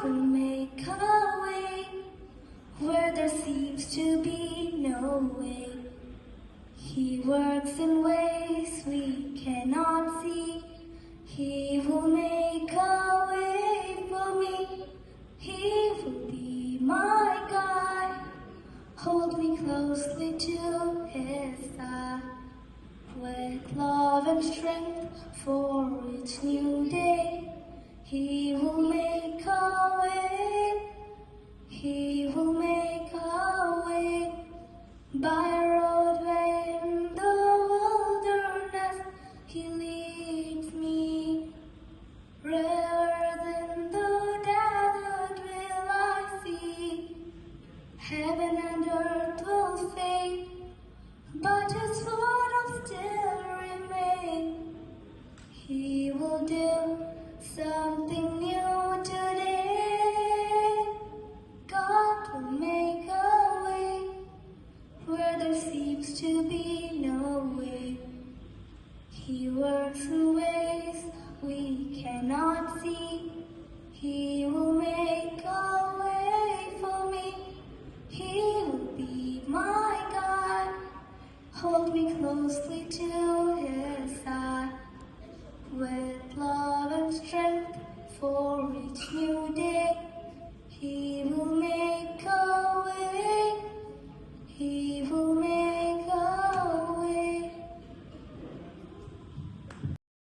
will make a way where there seems to be no way. He works in ways we cannot see. He will make a way for me. He will be my guide. Hold me closely to his side. With love and strength for each new day, he will make a way. He will make a way. By a roadway in the wilderness, he leads me. Rivers in the desert will I see. Heaven and earth will fade, but his word will still remain. He will do something new today. God will make a way where there seems to be no way. He works in ways we cannot see. He will make a way for me. He will be my God. Hold me closely to his side. With love and strength for each new day.